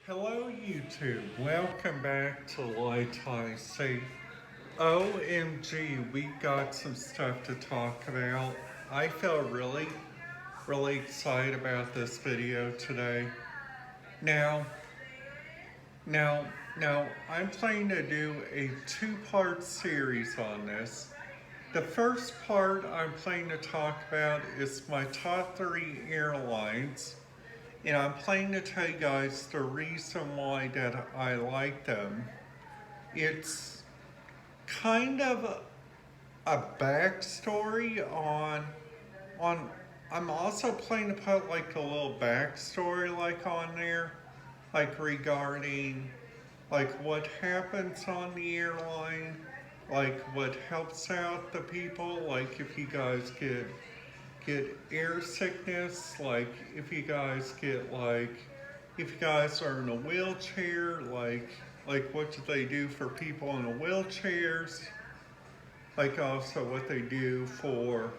Hello YouTube, welcome back to Light IC. OMG, we got some stuff to talk about. I feel really excited about this video today. Now, now, now, I'm planning to do a two-part series on this. The first part I'm planning to talk about is my top 3 airlines. And I'm planning to tell you guys the reason why that I like them. It's kind of a backstory on I'm also planning to put like a little backstory like on there, like regarding like what happens on the airline, like what helps out the people, like if you guys get air sickness, like if you guys get if you guys are in a wheelchair, like what do they do for people in the wheelchairs, like also what they do for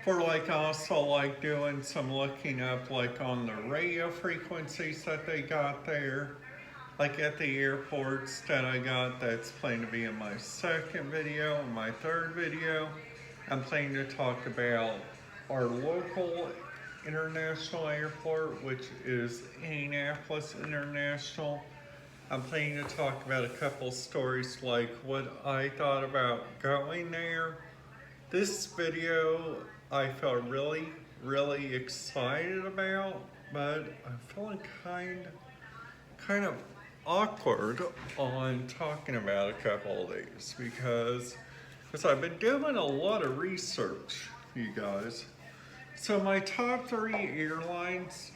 like also like doing some looking up like on the radio frequencies that they got there, like at the airports that I got. That's planning to be in my second video. And my third video, I'm planning to talk about our local international airport, which is Indianapolis International. I'm planning to talk about a couple stories like what I thought about going there. This video I felt really excited about, but I'm feeling kind of awkward on talking about a couple of these because I've been doing a lot of research, you guys. So my top 3 airlines,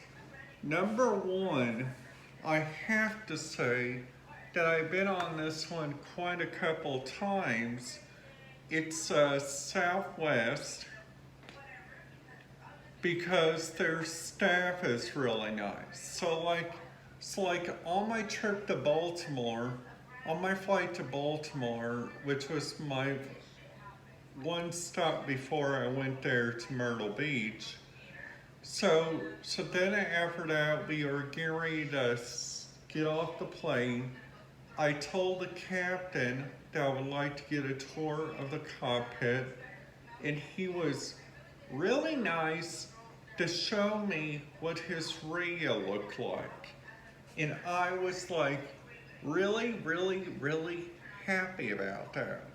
number 1, I have to say that I've been on this one quite a couple times. It's Southwest, because their staff is really nice. So like on my trip to Baltimore, on my flight to Baltimore, which was my one stop before I went there to Myrtle Beach. So then after that, we were getting ready to get off the plane. I told the captain that I would like to get a tour of the cockpit, and he was really nice to show me what his radio looked like. And I was like really happy about that.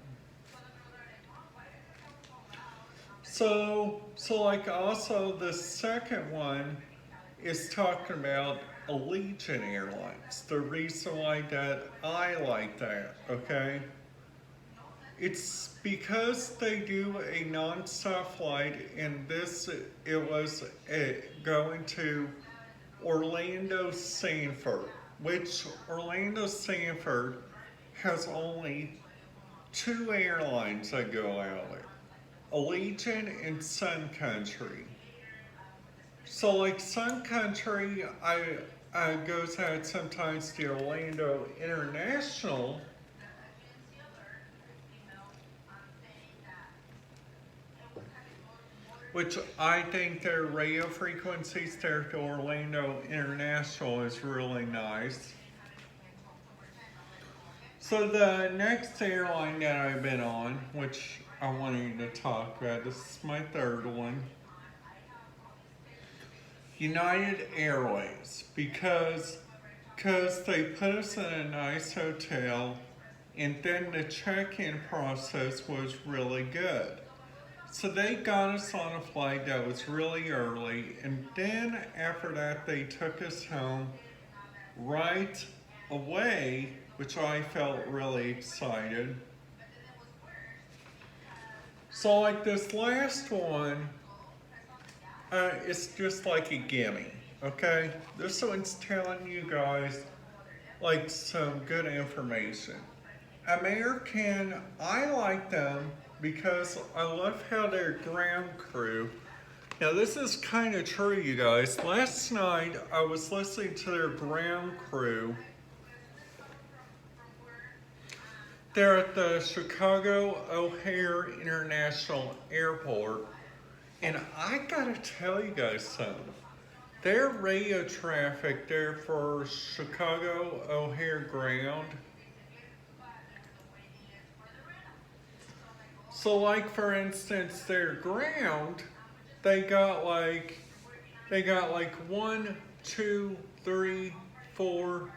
So like also the second one is talking about Allegiant Airlines. The reason why that I like that, okay? It's because they do a non-stop flight, and it was going to Orlando Sanford, which Orlando Sanford has only 2 airlines that go out there, Allegiant and Sun Country. So like Sun Country, I goes out sometimes to Orlando International, which I think their radio frequencies there to Orlando International is really nice. So the next airline that I've been on, which I wanted to talk about, this is my third one, United Airways, because they put us in a nice hotel, and then the check-in process was really good. So they got us on a flight that was really early, and then after that they took us home right away, which I felt really excited. So like this last one, it's just like a gimme, okay? This one's telling you guys like some good information. American, I like them because I love how their ground crew. Now this is kind of true, you guys. Last night I was listening to their ground crew. They're at the Chicago O'Hare International Airport, and I gotta tell you guys something. their radio traffic there for Chicago O'Hare ground. So like for instance, their ground, they got like one, two, three, four,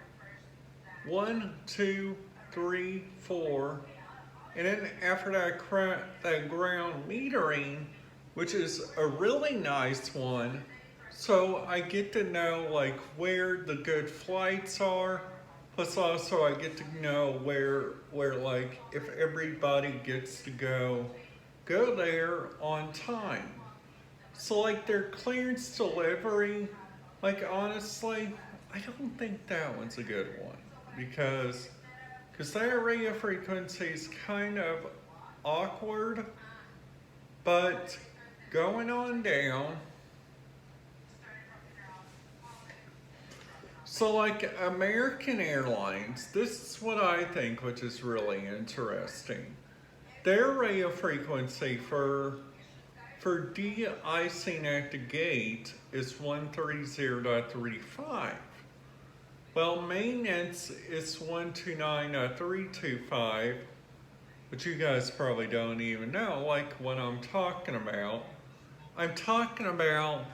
one, two, three, four, and then after that ground metering, which is a really nice one, so I get to know like where the good flights are. Plus also I get to know where like if everybody gets to go there on time. So like their clearance delivery, like honestly, I don't think that one's a good one because that radio frequency is kind of awkward, but going on down. So like American Airlines, this is what I think, which is really interesting. Their radio frequency for de-icing at the gate is 130.35. Well, maintenance is 129.325, but you guys probably don't even know like what I'm talking about. I'm talking about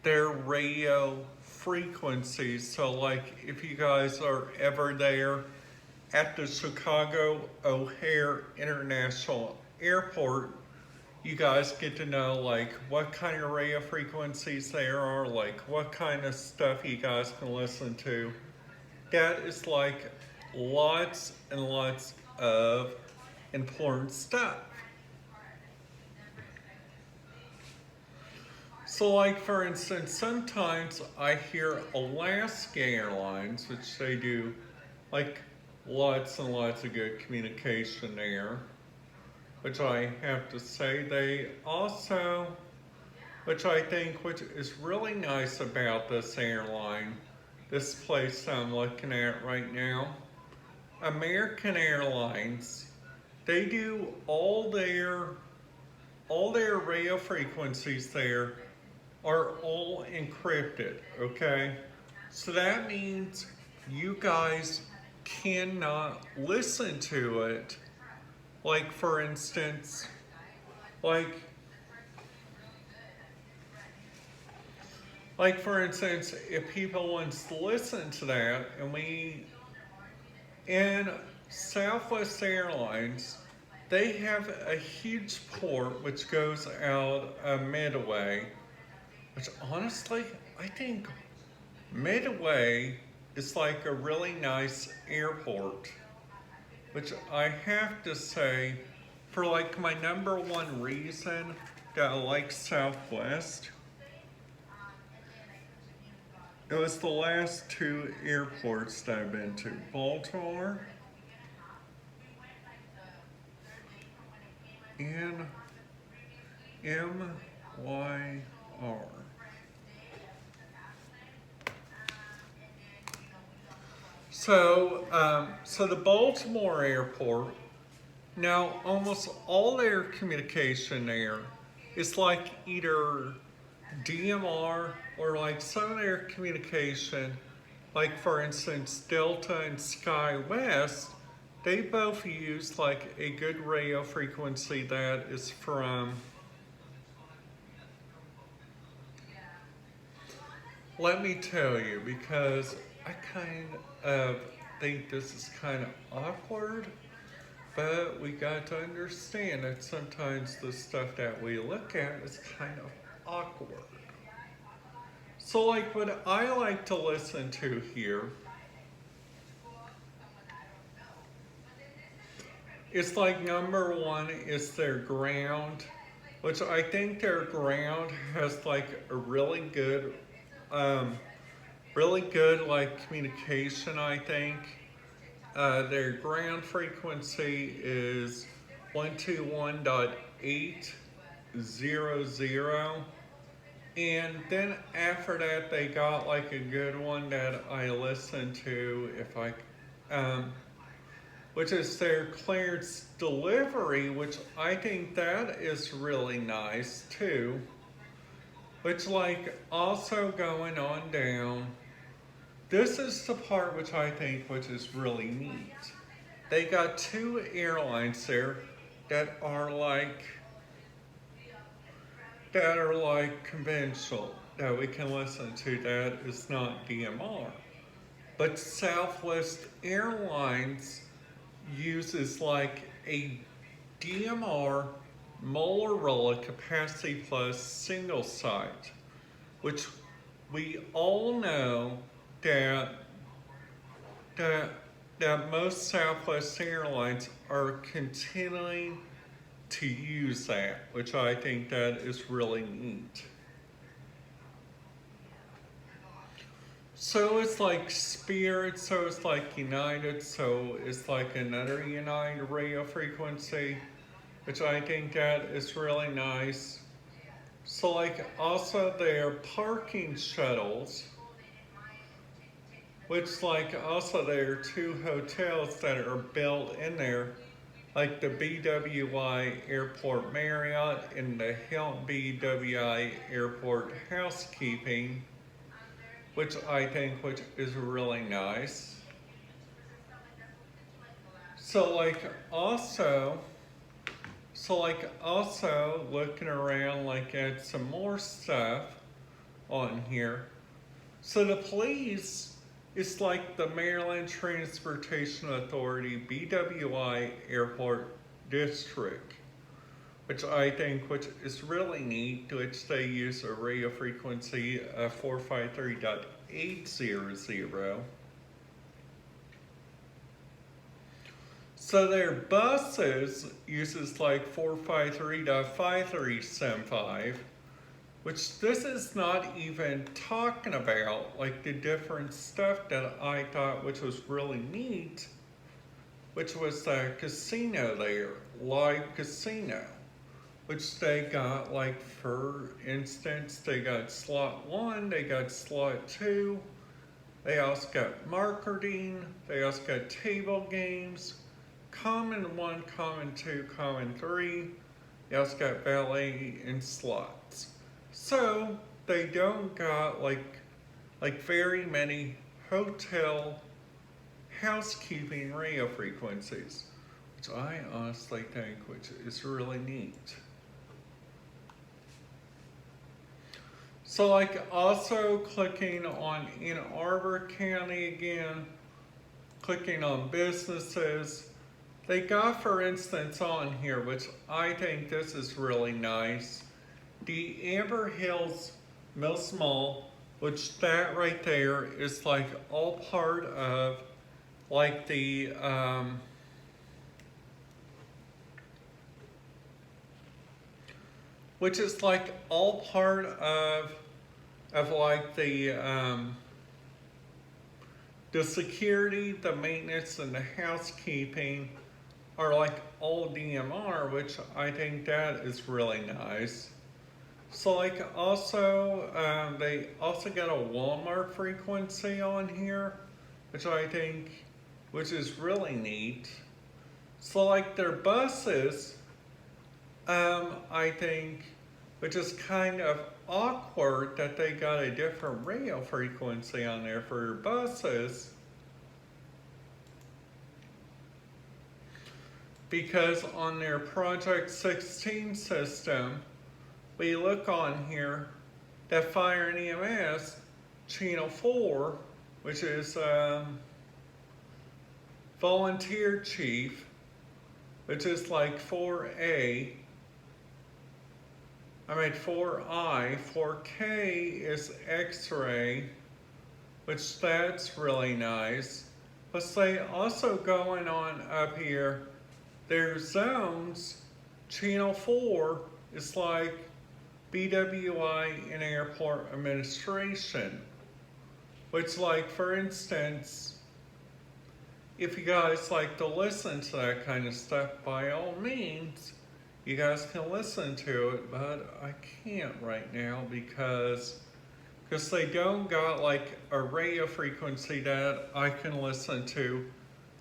their radio frequencies. So like if you guys are ever there at the Chicago O'Hare International Airport, you guys get to know like what kind of radio frequencies there are, like what kind of stuff you guys can listen to. That is like lots and lots of important stuff. So like for instance, sometimes I hear Alaska Airlines, which they do like lots and lots of good communication there, which I have to say they also, which I think which is really nice about this airline, this place I'm looking at right now, American Airlines, they do all their radio frequencies there are all encrypted, okay? So that means you guys cannot listen to it. Like for instance, like for instance, if people wants to listen to that, and in Southwest Airlines, they have a huge port which goes out Midway, which honestly, I think Midway is like a really nice airport, which I have to say, for like my number one reason that I like Southwest, it was the last two airports that I've been to, Baltimore and MYR. So the Baltimore airport, now almost all their communication there is like either DMR or like some of their communication, like for instance Delta and SkyWest, they both use like a good radio frequency that is from, let me tell you, because I kind of think this is kind of awkward, but we got to understand that sometimes the stuff that we look at is kind of awkward. So like what I like to listen to here is like number one is their ground, which I think their ground has like a really good like communication, I think. Their ground frequency is 121.800. And then after that, they got like a good one that I listen to which is their clearance delivery, which I think that is really nice too. which like also going on down. This is the part which I think which is really neat. They got two airlines there that are like conventional that we can listen to that is not DMR. But Southwest Airlines uses like a DMR Motorola Capacity Plus single site, which we all know that that that most Southwest Airlines are continuing to use that, which I think that is really neat. So it's like Spirit, so it's like United, so it's like another United radio frequency, which I think that is really nice. So like also their parking shuttles, which like also there are two hotels that are built in there, like the BWI Airport Marriott and the Hilton BWI Airport Housekeeping, which I think which is really nice. So like also looking around like at some more stuff on here. So the police is like the Maryland Transportation Authority BWI Airport District, which I think which is really neat, which they use a radio frequency of 453.800. So their buses uses like 453.5375, which this is not even talking about like the different stuff that I thought which was really neat, which was the casino there, live casino, which they got like, for instance, they got slot 1, they got slot 2, they also got marketing, they also got table games, common 1, common 2, common 3, they also got valet and slots. So they don't got like very many hotel housekeeping radio frequencies, which I honestly think which is really neat. So like also clicking on Ann Arbor County again, clicking on businesses, they got, for instance, on here, which I think this is really nice, the Amber Hills Mills Mall, which that right there is like all part of like the which is like all part of like the security, the maintenance, and the housekeeping are like all DMR, which I think that is really nice. So like also, they also got a Walmart frequency on here, which I think, which is really neat. So like their buses, I think, which is kind of awkward that they got a different radio frequency on there for your buses, because on their Project 16 system, we look on here that Fire and EMS Channel 4, which is Volunteer Chief, which is like 4A, 4I, 4K is X-ray, which that's really nice. But they also going on up here, their zones, Channel 4 is like BWI and Airport Administration, which like, for instance, if you guys like to listen to that kind of stuff, by all means, you guys can listen to it, but I can't right now because they don't got like a radio frequency that I can listen to.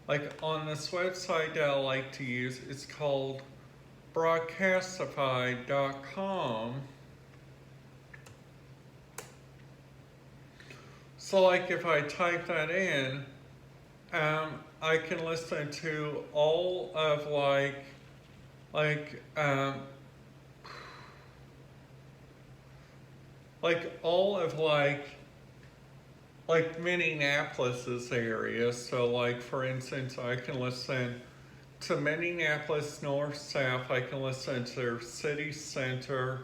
Like on this website that I like to use, it's called broadcastify.com. So like if I type that in, I can listen to all of like all of like Minneapolis's area. So like for instance, I can listen to Minneapolis North South. I can listen to City Center.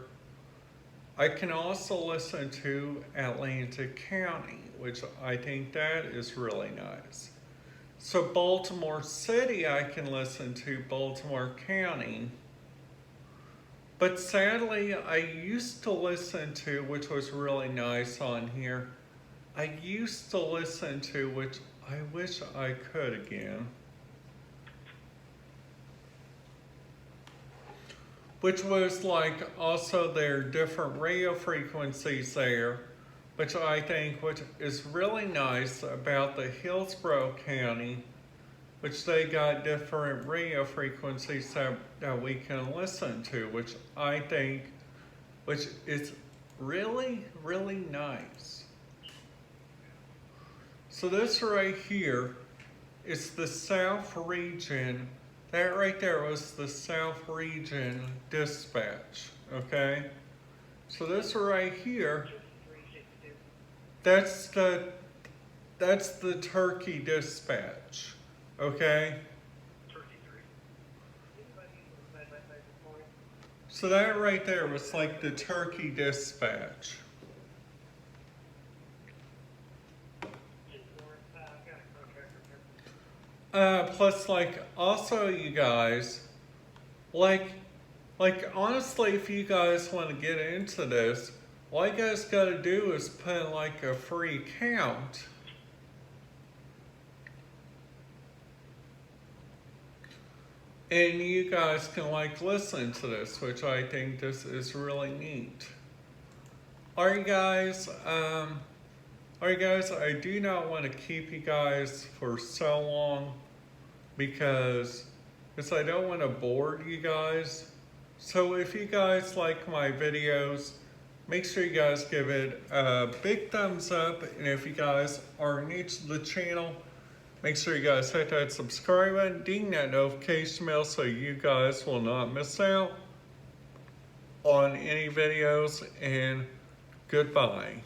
I can also listen to Atlantic County, which I think that is really nice. So Baltimore City, I can listen to Baltimore County. But sadly, I used to listen to, which was really nice on here, I used to listen to, which I wish I could again, which was like also their different radio frequencies there, which I think which is really nice about the Hillsborough County, which they got different radio frequencies that we can listen to, which I think, which is really, really nice. So this right here is the South Region. That right there was the South Region dispatch, okay? So this right here, that's the Turkey dispatch, okay? So that right there was like the Turkey dispatch. Plus, like, also you guys, like honestly, if you guys want to get into this, all you guys got to do is put like a free account. And you guys can like listen to this, which I think this is really neat. Alright guys, I do not want to keep you guys for so long because I don't want to bore you guys. So if you guys like my videos, make sure you guys give it a big thumbs up. And if you guys are new to the channel, make sure you guys hit that subscribe button, ding that notification bell so you guys will not miss out on any videos. And goodbye.